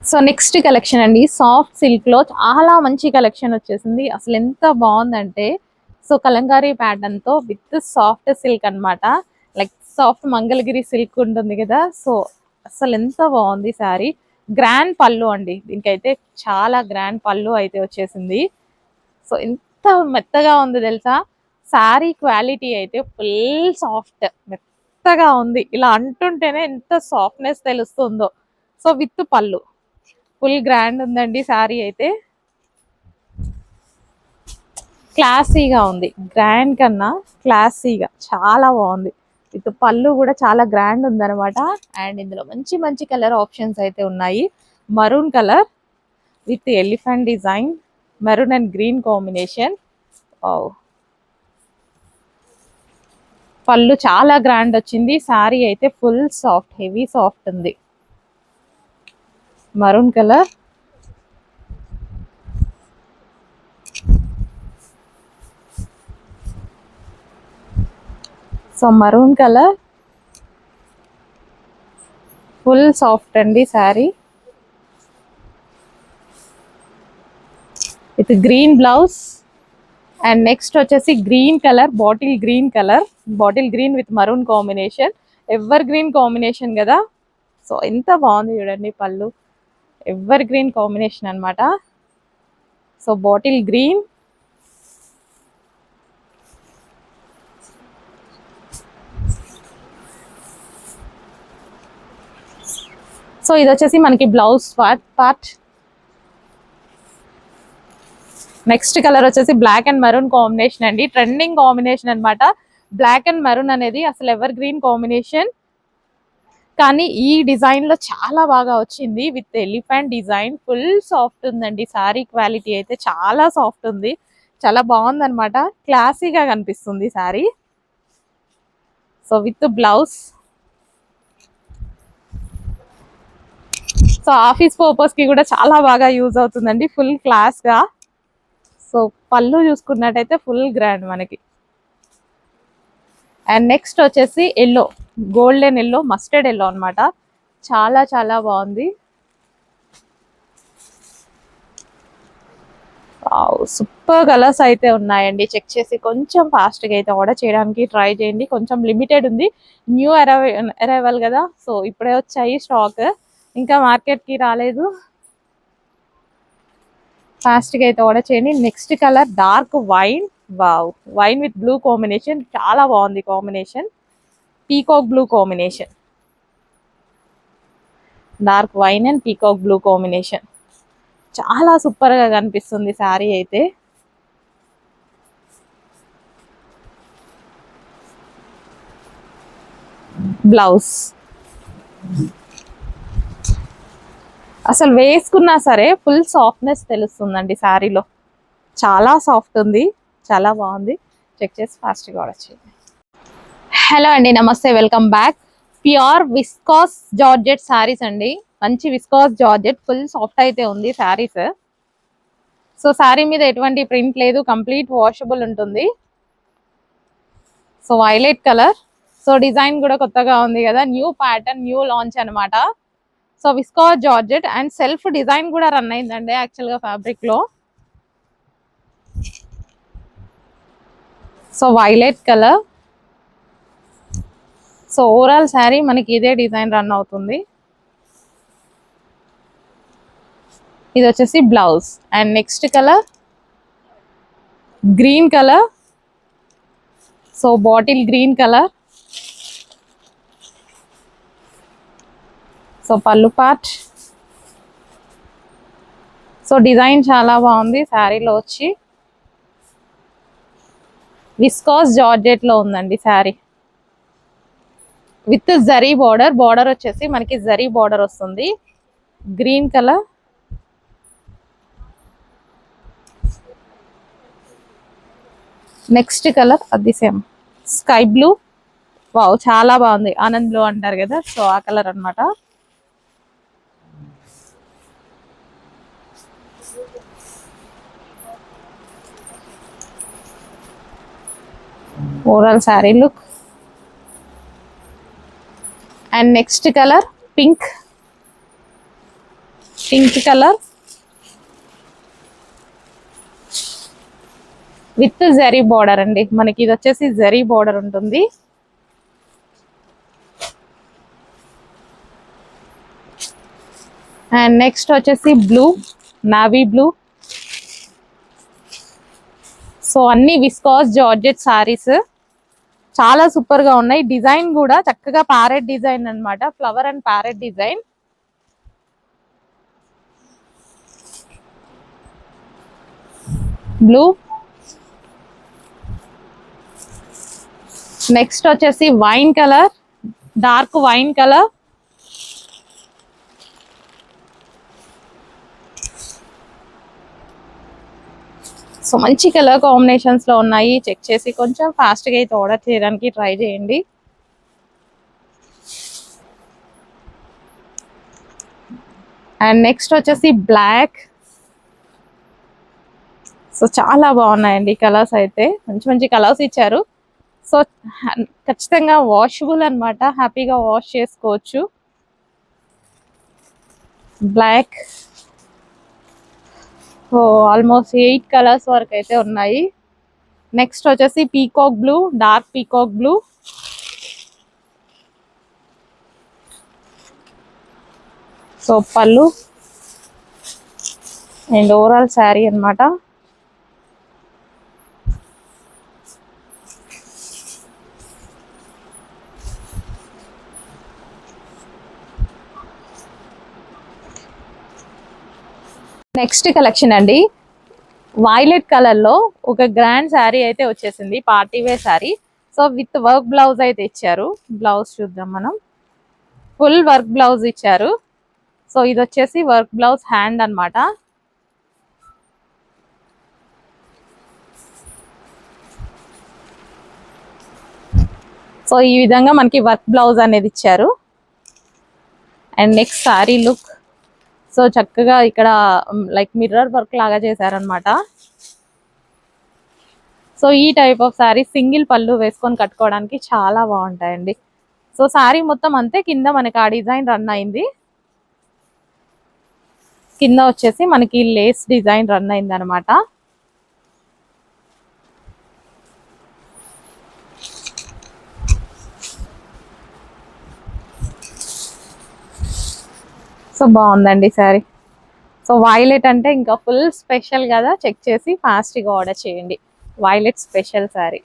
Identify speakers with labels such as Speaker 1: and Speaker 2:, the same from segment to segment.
Speaker 1: So next collection అండి, soft silk లో చాలా మంచి కలెక్షన్ వచ్చేసింది. అసలు ఎంత బాగుందంటే, సో కలంకారీ ప్యాటర్న్ తో విత్ సాఫ్ట్ సిల్క్ అన్నమాట. లైక్ సాఫ్ట్ మంగళగిరి సిల్క్ ఉంటుంది కదా, సో అసలు ఎంత బాగుంది శారీ. గ్రాండ్ పళ్ళు అండి, దీనికైతే చాలా గ్రాండ్ పళ్ళు అయితే వచ్చేసింది. సో ఎంత మెత్తగా ఉంది తెలుసా, శారీ క్వాలిటీ అయితే ఫుల్ సాఫ్ట్ మెత్తగా ఉంది. ఇలా అంటుంటేనే ఎంత సాఫ్ట్నెస్ తెలుస్తుందో. సో విత్ పళ్ళు ఫుల్ గ్రాండ్ ఉందండి శారీ అయితే. క్లాసీగా ఉంది, గ్రాండ్ కన్నా క్లాసీగా చాలా బాగుంది. విత్ పళ్ళు కూడా చాలా గ్రాండ్ ఉందన్నమాట. అండ్ ఇందులో మంచి మంచి కలర్ ఆప్షన్స్ అయితే ఉన్నాయి. Maroon colour with elephant design, maroon and green combination. పళ్ళు చాలా గ్రాండ్ వచ్చింది. శారీ అయితే ఫుల్ సాఫ్ట్, హెవీ సాఫ్ట్ ఉంది. Maroon colour, so maroon colour full soft అండి sari with green blouse. And next వచ్చేసి green colour, bottle green with maroon combination. Evergreen combination కదా, so ఎంత బాగుంది చూడండి. పళ్ళు ఎవర్ గ్రీన్ కాంబినేషన్ అన్నమాట. సో బాటిల్ గ్రీన్, సో ఇది వచ్చేసి మనకి బ్లౌజ్ పార్ట్. నెక్స్ట్ కలర్ వచ్చేసి బ్లాక్ అండ్ మెరూన్ కాంబినేషన్ అండి, ట్రెండింగ్ కాంబినేషన్ అన్నమాట. బ్లాక్ అండ్ మెరూన్ అనేది అసలు ఎవర్ గ్రీన్ కాంబినేషన్, కానీ ఈ డిజైన్ లో చాలా బాగా వచ్చింది. With elephant design, full soft ఉందండి. శారీ క్వాలిటీ అయితే చాలా సాఫ్ట్ ఉంది, చాలా బాగుంది అనమాట. క్లాసీగా కనిపిస్తుంది sari. So with blouse, so office purpose కి కూడా చాలా బాగా యూజ్ అవుతుందండి, ఫుల్ క్లాస్ గా. సో పళ్ళు చూసుకున్నట్టయితే ఫుల్ గ్రాండ్ మనకి. అండ్ నెక్స్ట్ వచ్చేసి yellow, golden yellow, mustard yellow అనమాట. చాలా చాలా బాగుంది. సూపర్ కలర్స్ అయితే ఉన్నాయండి. చెక్ చేసి కొంచెం ఫాస్ట్గా అయితే ఆర్డర్ చేయడానికి ట్రై చేయండి. కొంచెం లిమిటెడ్ ఉంది, న్యూ అరైవల్ కదా, సో ఇప్పుడే వచ్చాయి స్టాక్, ఇంకా మార్కెట్కి రాలేదు. ఫాస్ట్గా అయితే ఆర్డర్ చేయండి. Next colour dark wine, wine with blue combination, చాలా బాగుంది combination. Peacock blue combination, dark wine and peacock blue combination, చాలా సూపర్ గా కనిపిస్తుంది శారీ అయితే. బ్లౌజ్ అసలు వేసుకున్నా సరే ఫుల్ సాఫ్ట్నెస్ తెలుస్తుందండి శారీలో, చాలా సాఫ్ట్ ఉంది, చాలా బాగుంది. చెక్ చేసి ఫాస్ట్గా ఆర్డర్ చేయండి. హలో అండి, నమస్తే, welcome back. Pure viscous georgette saris అండి, మంచి విస్కాస్ జార్జెట్, ఫుల్ సాఫ్ట్ అయితే ఉంది శారీస్. సో శారీ మీద ఎటువంటి ప్రింట్ లేదు, కంప్లీట్ వాషబుల్ ఉంటుంది. So violet colour, so design కూడా కొత్తగా ఉంది కదా, న్యూ ప్యాటర్న్, న్యూ లాంచ్ అనమాట. So viscose georgette and self design కూడా రన్ అయిందండి యాక్చువల్గా ఫ్యాబ్రిక్ లో. So violet colour, so overall sari మనకి ఇదే డిజైన్ రన్ అవుతుంది. ఇది వచ్చేసి blouse. And next colour green colour, so bottle green colour. So పళ్ళు పార్ట్, సో డిజైన్ చాలా బాగుంది శారీలో వచ్చి. విస్కాస్ జార్జెట్ లో ఉందండి sari, with zari border. Border వచ్చేసి మనకి జరీ బార్డర్ వస్తుంది. గ్రీన్ కలర్, నెక్స్ట్ కలర్ అది సేమ్ స్కై బ్లూ. వావ్, చాలా బాగుంది, ఆనంద్ బ్లూ అంటారు కదా, సో ఆ కలర్ అనమాట. Overall sari look. And next colour pink, pink colour with zari border అండి. మనకి ఇది వచ్చేసి జరీ బార్డర్ ఉంటుంది. అండ్ నెక్స్ట్ వచ్చేసి బ్లూ, నావీ బ్లూ. సో అన్ని విస్కాస్ జార్జెట్ సారీస్ చాలా సూపర్ గా ఉన్నాయి. డిజైన్ కూడా చక్కగా ప్యారెట్ డిజైన్ అన్నమాట, flower and parrot design. Blue, next వచ్చేసి wine colour, dark wine colour. So మంచి కలర్ కాంబినేషన్స్ లో ఉన్నాయి. చెక్ చేసి కొంచెం ఫాస్ట్ గా అయితే ఆర్డర్ చేయడానికి ట్రై చేయండి. అండ్ నెక్స్ట్ వచ్చేసి బ్లాక్. సో చాలా బాగున్నాయండి కలర్స్ అయితే, మంచి మంచి కలర్స్ ఇచ్చారు. సో ఖచ్చితంగా వాషబుల్ అన్నమాట, హ్యాపీగా వాష్ చేసుకోవచ్చు. బ్లాక్, సో ఆల్మోస్ట్ 8 కలర్స్ వరకు అయితే ఉన్నాయి. నెక్స్ట్ వచ్చేసి peacock blue, dark peacock blue. So పళ్ళు అండ్ ఓవరాల్ శారీ అన్నమాట. నెక్స్ట్ కలెక్షన్ అండి, వైలెట్ కలర్ లో ఒక గ్రాండ్ శారీ అయితే వచ్చేసింది, party wear saree. So with work blouse అయితే ఇచ్చారు. బ్లౌజ్ చూద్దాం మనం. ఫుల్ వర్క్ బ్లౌజ్ ఇచ్చారు. సో ఇది వచ్చేసి వర్క్ బ్లౌజ్ హ్యాండ్ అన్నమాట. సో ఈ విధంగా మనకి వర్క్ బ్లౌజ్ అనేది ఇచ్చారు. And next saree look. So చక్కగా ఇక్కడ లైక్ మిర్రర్ వర్క్ లాగా చేశారనమాట. సో ఈ టైప్ ఆఫ్ శారీ సింగిల్ పళ్ళు వేసుకొని కట్టుకోవడానికి చాలా బాగుంటాయండి. సో శారీ మొత్తం అంతే, కింద మనకి ఆ డిజైన్ రన్ అయింది. కింద వచ్చేసి మనకి లేస్ డిజైన్ రన్ అయింది అనమాట. సో బాగుందండి శారీ. సో వైలెట్ అంటే ఇంకా ఫుల్ స్పెషల్ కదా, చెక్ చేసి ఫాస్ట్గా ఆర్డర్ చేయండి. Violet special sari.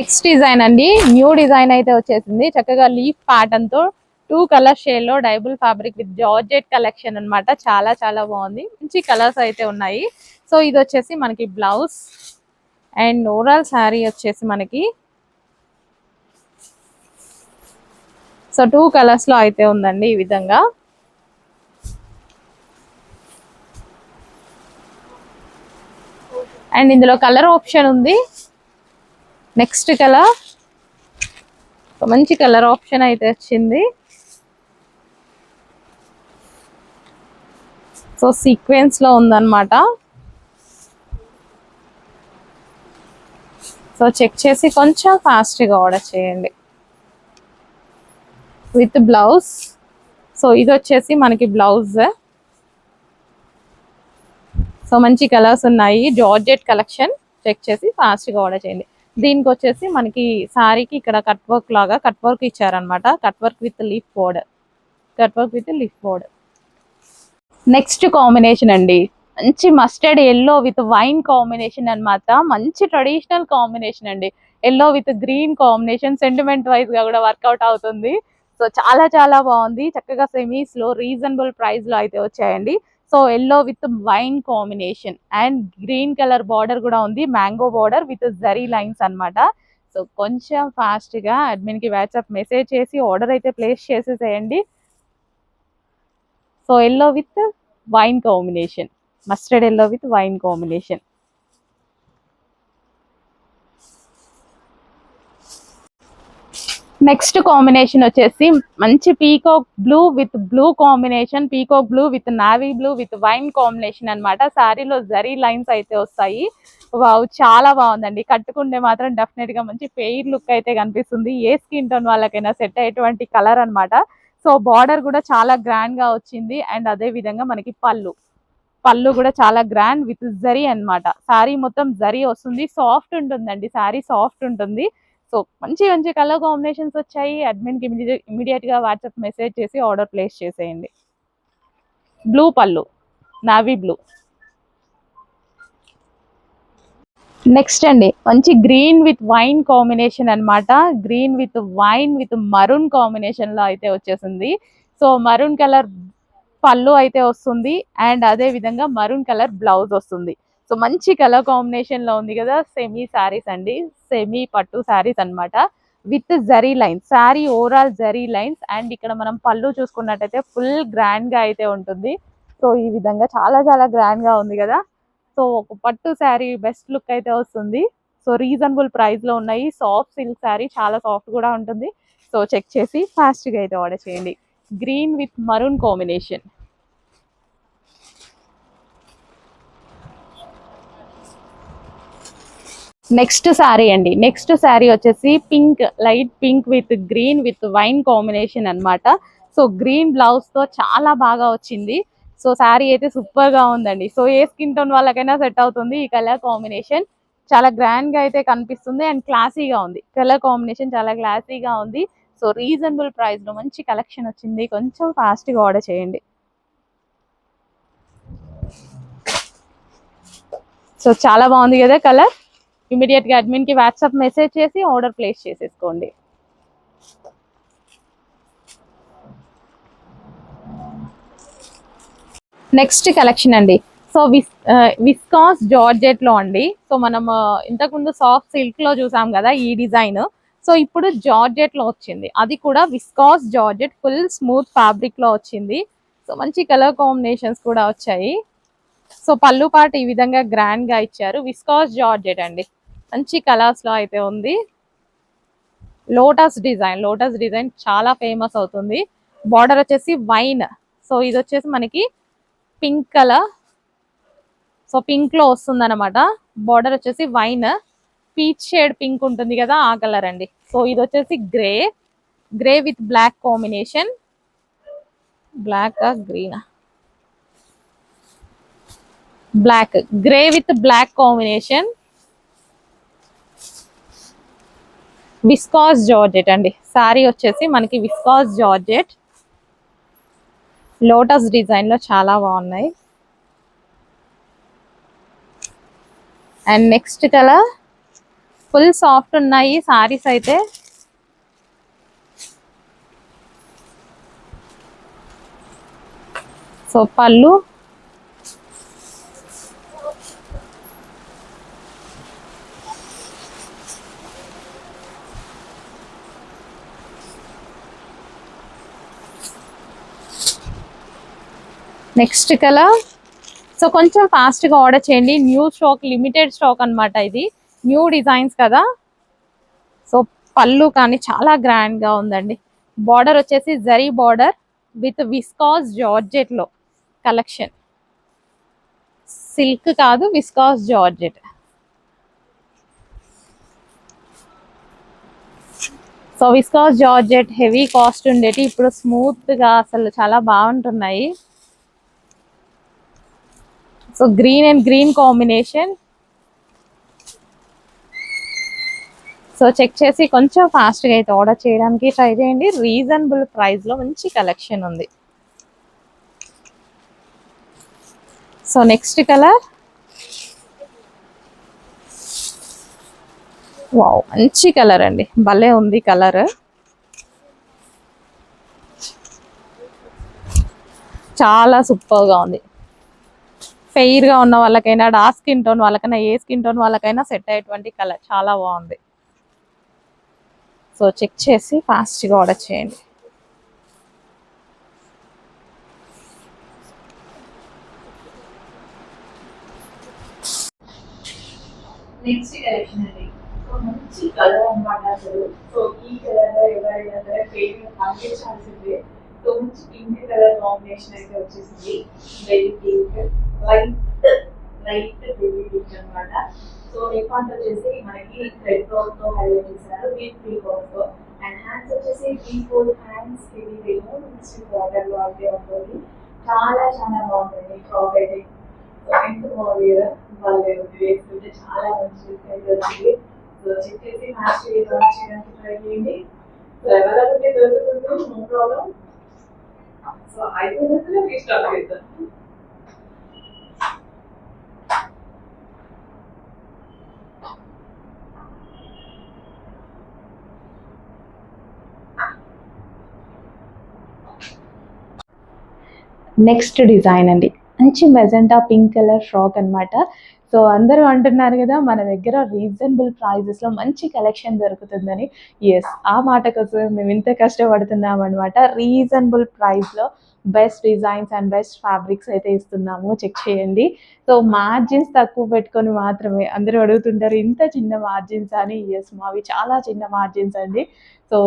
Speaker 1: Next design అండి, న్యూ డిజైన్ అయితే వచ్చేసింది. చక్కగా లీఫ్ ప్యాటర్న్ తో 2 కలర్ షేడ్ లో డైబుల్ ఫ్యాబ్రిక్ విత్ జార్జెట్ కలెక్షన్ అన్నమాట. చాలా చాలా బాగుంది, మంచి కలర్స్ అయితే ఉన్నాయి. సో ఇది వచ్చేసి మనకి బ్లౌజ్ అండ్ ఓవరాల్ శారీ వచ్చేసి మనకి సో 2 కలర్స్ లో అయితే ఉందండి ఈ విధంగా. అండ్ ఇందులో కలర్ ఆప్షన్ ఉంది. నెక్స్ట్ కలర్, మంచి కలర్ ఆప్షన్ అయితే వచ్చింది. సో సీక్వెన్స్ లో ఉందన్నమాట. సో చెక్ చేసి కొంచెం ఫాస్ట్గా ఆర్డర్ చేయండి. With blouse. సో ఇది వచ్చేసి మనకి బ్లౌజ్. సో మంచి కలర్స్ ఉన్నాయి, జార్జెట్ కలెక్షన్. చెక్ చేసి ఫాస్ట్గా ఆర్డర్ చేయండి. దీనికి వచ్చేసి మనకి శారీకి ఇక్కడ కట్ వర్క్ లాగా కట్ వర్క్ ఇచ్చారనమాట. Cut work with leaf border, cut work with leaf border. Next combination అండి, మంచి mustard yellow with wine combination అన్నమాట. మంచి ట్రెడిషనల్ కాంబినేషన్ అండి. Yellow with green combination sentiment wise గా కూడా వర్కౌట్ అవుతుంది. సో చాలా చాలా బాగుంది. చక్కగా సెమీస్ లో రీజనబుల్ ప్రైస్ లో అయితే వచ్చాయండి. So yellow with wine combination and green colour border కూడా ఉంది, mango border with zari lines అన్నమాట. సో కొంచెం ఫాస్ట్ గా అడ్మిన్ కి వాట్సాప్ మెసేజ్ చేసి ఆర్డర్ అయితే ప్లేస్ చేసేసేయండి. So yellow with wine combination, mustard yellow with wine combination. Next combination వచ్చేసి మంచి peacock blue with blue combination, peacock blue with navy blue with wine combination అన్నమాట. శారీలో zari lines అయితే వస్తాయి. వావ్! చాలా బాగుందండి. కట్టుకుంటే మాత్రం డెఫినెట్ గా మంచి ఫెయిర్ లుక్ అయితే కనిపిస్తుంది. ఏ స్కిన్ టోన్ వాళ్ళకైనా సెట్ అయ్యేటువంటి కలర్ అన్నమాట. సో బార్డర్ కూడా చాలా గ్రాండ్ గా వచ్చింది. అండ్ అదే విధంగా మనకి పళ్ళు కూడా చాలా గ్రాండ్ విత్ జరీ అన్నమాట. శారీ మొత్తం జరీ వస్తుంది. సాఫ్ట్ ఉంటుందండి. శారీ సాఫ్ట్ ఉంటుంది. సో మంచి మంచి కలర్ కాంబినేషన్స్ వచ్చాయి. అడ్మిన్ కి ఇమీడియట్ గా వాట్సాప్ మెసేజ్ చేసి ఆర్డర్ ప్లేస్ చేసేయండి. బ్లూ పళ్ళు, నావీ బ్లూ. నెక్స్ట్ అండి మంచి గ్రీన్ విత్ వైన్ కాంబినేషన్ అన్నమాట. Green with wine with maroon combination లో అయితే వచ్చేసింది. సో మరూన్ కలర్ పళ్ళు అయితే వస్తుంది. అండ్ అదే విధంగా మరూన్ కలర్ బ్లౌజ్ వస్తుంది. సో మంచి కలర్ కాంబినేషన్ లో ఉంది కదా. సెమీ శారీస్ అండి, సెమీ పట్టు శారీస్ అన్నమాట. With zari lines, sari overall zari lines. And ఇక్కడ మనం పళ్ళు చూసుకున్నట్టయితే ఫుల్ గ్రాండ్ గా అయితే ఉంటుంది. సో ఈ విధంగా చాలా చాలా గ్రాండ్ గా ఉంది కదా. సో ఒక పట్టు శారీ బెస్ట్ లుక్ అయితే వస్తుంది. సో రీజనబుల్ ప్రైస్ లో ఉన్నాయి. సాఫ్ట్ సిల్క్ శారీ, చాలా సాఫ్ట్ కూడా ఉంటుంది. సో చెక్ చేసి ఫాస్ట్ గా అయితే ఆర్డర్ చేయండి. Green with maroon combination. Next sari అండి. నెక్స్ట్ శారీ వచ్చేసి pink, light pink with green with wine combination అన్నమాట. సో గ్రీన్ బ్లౌజ్ తో చాలా బాగా వచ్చింది. సో శారీ అయితే సూపర్ గా ఉందండి. సో ఏ స్కిన్ టోన్ వాళ్ళకైనా సెట్ అవుతుంది ఈ కలర్ కాంబినేషన్. చాలా గ్రాండ్ గా అయితే కనిపిస్తుంది అండ్ క్లాసీగా ఉంది. కలర్ కాంబినేషన్ చాలా క్లాసీగా ఉంది. సో రీజనబుల్ ప్రైస్ లో మంచి కలెక్షన్ వచ్చింది. కొంచెం ఫాస్ట్ గా ఆర్డర్ చేయండి. సో చాలా బాగుంది కదా కలర్. ఇమీడియట్ గా అడ్మిన్ కి వాట్సాప్ మెసేజ్ చేసి ఆర్డర్ ప్లేస్ చేసేసుకోండి. నెక్స్ట్ కలెక్షన్ అండి. సో విస్కాస్ జార్జెట్ లో అండి. సో మనం ఇంతకుముందు సాఫ్ట్ సిల్క్ లో చూసాం కదా ఈ డిజైన్. సో ఇప్పుడు జార్జెట్ లో వచ్చింది. అది కూడా viscous georgette, full smooth fabric లో వచ్చింది. సో మంచి కలర్ కాంబినేషన్స్ కూడా వచ్చాయి. సో పళ్ళు పాటు ఈ విధంగా గ్రాండ్ గా ఇచ్చారు. విస్కాస్ జార్జెట్ అండి, మంచి కలర్స్ లో అయితే ఉంది. లోటస్ డిజైన్, లోటస్ డిజైన్ చాలా ఫేమస్ అవుతుంది. బార్డర్ వచ్చేసి వైన్. సో ఇది వచ్చేసి మనకి పింక్ కలర్. సో పింక్ లో వస్తుంది అనమాట. బార్డర్ వచ్చేసి వైన్, పీచ్ షేడ్ పింక్ ఉంటుంది కదా ఆ కలర్ అండి. సో ఇది వచ్చేసి grey, grey with black combination. Black green, black grey with black combination. Viscose georgette అండి. శారీ వచ్చేసి మనకి విస్కాస్ జార్జెట్, లోటస్ డిజైన్ లో చాలా బాగున్నాయి. And next colour full soft ఉన్నాయి సారీస్ అయితే. సో పళ్ళు, నెక్స్ట్ కలర్. సో కొంచెం ఫాస్ట్ గా ఆర్డర్ చేయండి. న్యూ స్టాక్, లిమిటెడ్ స్టాక్ అన్నమాట. ఇది న్యూ డిజైన్స్ కదా. సో పళ్ళు కానీ చాలా గ్రాండ్ గా ఉందండి. బార్డర్ వచ్చేసి zari border with viscose georgette లో కలెక్షన్. సిల్క్ కాదు, viscose georgette. So viscose georgette heavy cost ఉండేటి ఇప్పుడు స్మూత్ గా అసలు చాలా బాగుంటున్నాయి. So green and green combination. So check చేసి కొంచెం ఫాస్ట్ గా అయితే ఆర్డర్ చేయడానికి ట్రై చేయండి. రీజనబుల్ ప్రైస్ లో మంచి కలెక్షన్ ఉంది. సో నెక్స్ట్ కలర్, వావ్ మంచి కలర్ అండి, భలే ఉంది కలర్. చాలా సూపర్ గా ఉంది. ఫెయిర్ గా ఉన్న వాళ్ళకైనా, డార్క్ స్కిన్ టోన్ వాళ్ళకైనా, ఏ స్కిన్ టోన్ వాళ్ళకైనా సెట్ అయ్యేటువంటి కలర్, చాలా బాగుంది. సో చెక్ చేసి ఫాస్ట్ గా ఆర్డర్ చేయండి.
Speaker 2: నెక్స్ట్ కలెక్షన్ అండి. సో మంచి కలర్ అన్నమాట అసలు. సో ఈ కలర్ లో ఎవరైనా సరే ఫేవరెట్ పంపించాల్సిందే. సో మంచి పింక్ కలర్ కాంబినేషన్ అయితే వచ్చేసింది. Very pink, light light baby pink అన్నమాట. సో నెక్ పాయింట్ వచ్చేసి మనకి రెడ్ క్లాత్ తో హైలైట్ చేశారు విత్ త్రీ క్లాత్ తో. అండ్ హ్యాండ్స్ వచ్చేసి 3-4 హ్యాండ్స్ హెవీ వేమో మిక్స్డ్ బార్డర్ లో అయితే ఉంటుంది. చాలా చాలా బాగుంటుంది ఫ్రాక్ అయితే. సో ఎంత బాగుంది కదా, వాళ్ళు వేసుకుంటే చాలా మంచి అయితే వచ్చింది. సో చెక్ చేసి మ్యాచ్ చేయడానికి ట్రై చేయండి. సో అవైలబిలిటీ దొరుకుతుంది, నో ప్రాబ్లం. సో అయిపోయినట్లే మీ స్టార్ట్ చేద్దాం.
Speaker 1: నెక్స్ట్ డిజైన్ అండి, మంచి మెజెంటా పింక్ కలర్ ఫ్రాక్ అన్నమాట. సో అందరూ అంటున్నారు కదా మన దగ్గర రీజనబుల్ ప్రైజెస్లో మంచి కలెక్షన్ దొరుకుతుందని. ఎస్, ఆ మాట కోసం మేము ఇంత కష్టపడుతున్నాం అనమాట. రీజనబుల్ ప్రైస్లో best designs and best fabrics అయితే ఇస్తున్నాము, చెక్ చేయండి. సో మార్జిన్స్ తక్కువ పెట్టుకొని మాత్రమే అందరూ అడుగుతుంటారు ఇంత చిన్న మార్జిన్స్ అని. ఎస్, మావి చాలా చిన్న మార్జిన్స్ అండి. సో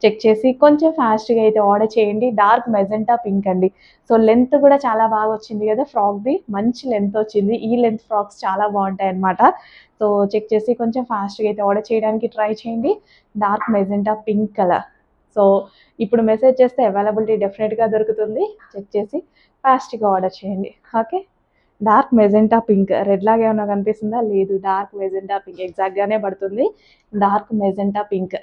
Speaker 1: చెక్ చేసి కొంచెం ఫాస్ట్గా అయితే ఆర్డర్ చేయండి. డార్క్ మెజెంటా పింక్ అండి. సో లెంత్ కూడా చాలా బాగా వచ్చింది కదా ఫ్రాక్ది, మంచి లెంత్ వచ్చింది. ఈ లెంత్ ఫ్రాక్స్ చాలా బాగుంటాయి అన్నమాట. సో చెక్ చేసి కొంచెం ఫాస్ట్గా అయితే ఆర్డర్ చేయడానికి ట్రై చేయండి. Dark magenta pink colour. So ఇప్పుడు మెసేజ్ చేస్తే అవైలబిలిటీ డెఫినెట్గా దొరుకుతుంది, చెక్ చేసి ఫాస్ట్గా ఆర్డర్ చేయండి. Okay, dark magenta pink, red లాగా ఏమైనా కనిపిస్తుందా? లేదు, డార్క్ మెజెంటా పింక్ ఎగ్జాక్ట్గానే పడుతుంది. Dark magenta pink.